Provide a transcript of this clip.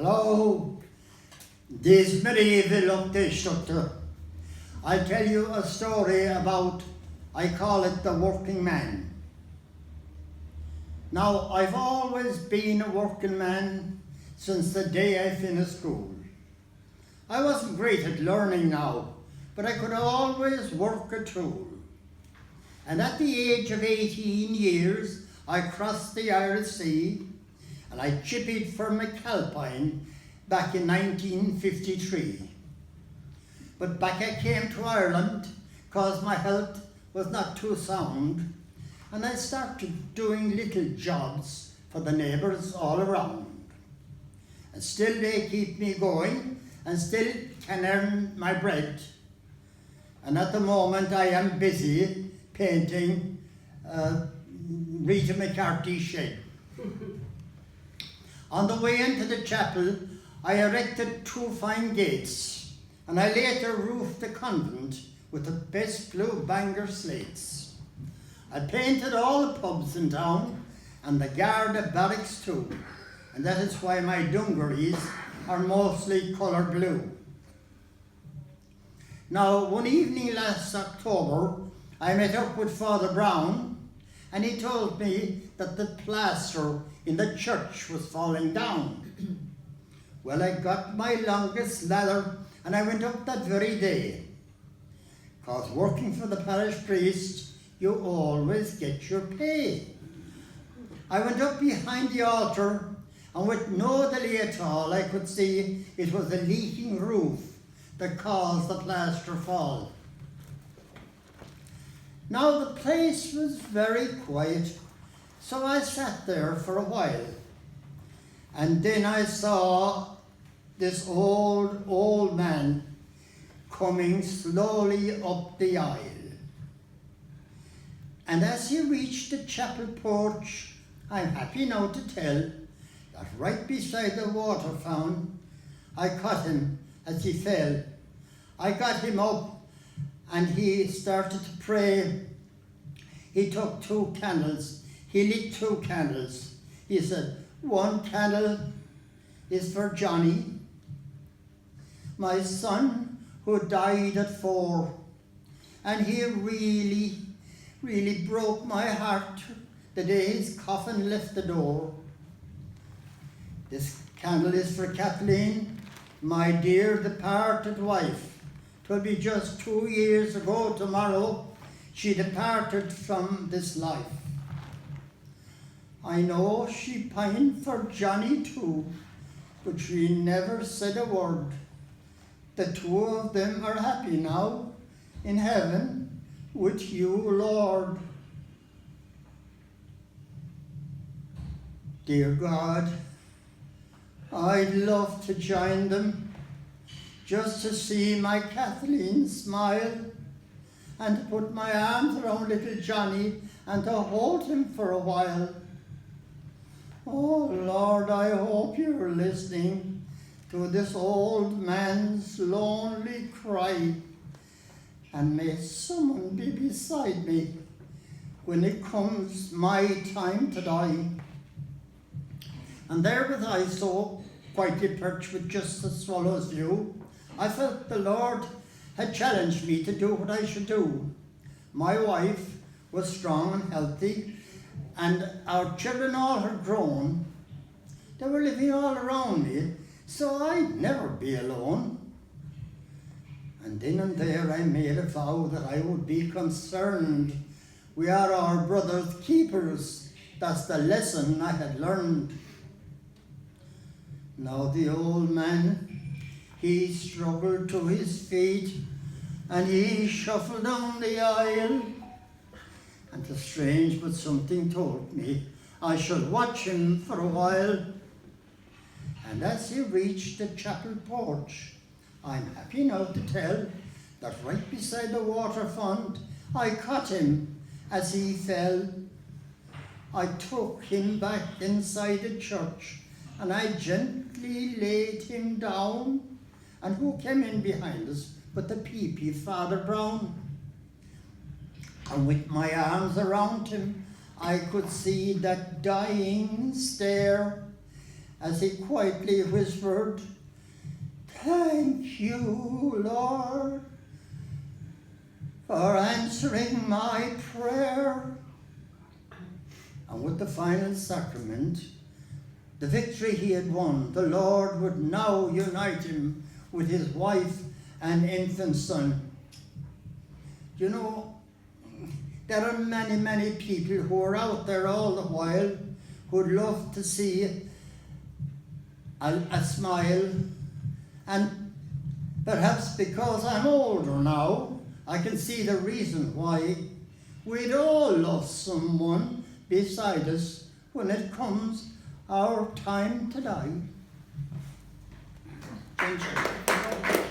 Hello, this medieval update. I'll tell you a story about, I call it the working man. Now, I've always been a working man since the day I finished school. I wasn't great at learning now, but I could always work a tool. And at the age of 18 years, I crossed the Irish Sea and I chippied for McAlpine back in 1953. But back I came to Ireland because my health was not too sound, and I started doing little jobs for the neighbours all around. And still they keep me going and still can earn my bread. And at the moment I am busy painting Rita McCarthy's shed. On the way into the chapel, I erected 2 fine gates, and I later roofed the convent with the best blue Bangor slates. I painted all the pubs in town and the Garda barracks too, and that is why my dungarees are mostly colour blue. Now, one evening last October, I met up with Father Brown, and he told me that the plaster in the church was falling down. Well, I got my longest ladder and I went up that very day. Because working for the parish priest, you always get your pay. I went up behind the altar, and with no delay at all, I could see it was a leaking roof that caused the plaster fall. Now the place was very quiet, so I sat there for a while. And then I saw this old man coming slowly up the aisle. And as he reached the chapel porch, I'm happy now to tell that right beside the water fountain, I caught him as he fell. I got him up and he started to pray. He took 2 candles. He lit 2 candles. He said, 1 candle is for Johnny, my son who died at 4. And he really broke my heart the day his coffin left the door. This candle is for Kathleen, my dear departed wife. 'Twill be just 2 years ago tomorrow she departed from this life. I know she pined for Johnny too, but she never said a word. The 2 of them are happy now in heaven with you, Lord. Dear God, I'd love to join them, just to see my Kathleen smile, and to put my arms around little Johnny and to hold him for a while. Oh Lord, I hope you're listening to this old man's lonely cry, and may someone be beside me when it comes my time to die. And there with I so quietly perched with just a swallow's view, I felt the Lord had challenged me to do what I should do. My wife was strong and healthy, and our children all had grown. They were living all around me, so I'd never be alone. And then and there I made a vow that I would be concerned. We are our brother's keepers. That's the lesson I had learned. Now the old man, he struggled to his feet and he shuffled down the aisle. And 'tis strange, but something told me I should watch him for a while. And as he reached the chapel porch, I'm happy now to tell that right beside the water font, I caught him as he fell. I took him back inside the church and I gently laid him down. And who came in behind us but the PP Father Brown? And with my arms around him, I could see that dying stare as he quietly whispered, "Thank you, Lord, for answering my prayer." And with the final sacrament, the victory he had won, the Lord would now unite him with his wife and infant son. You know, there are many, many people who are out there all the while who'd love to see a smile, and perhaps because I'm older now, I can see the reason why. We'd all love someone beside us when it comes our time to die. Thank you.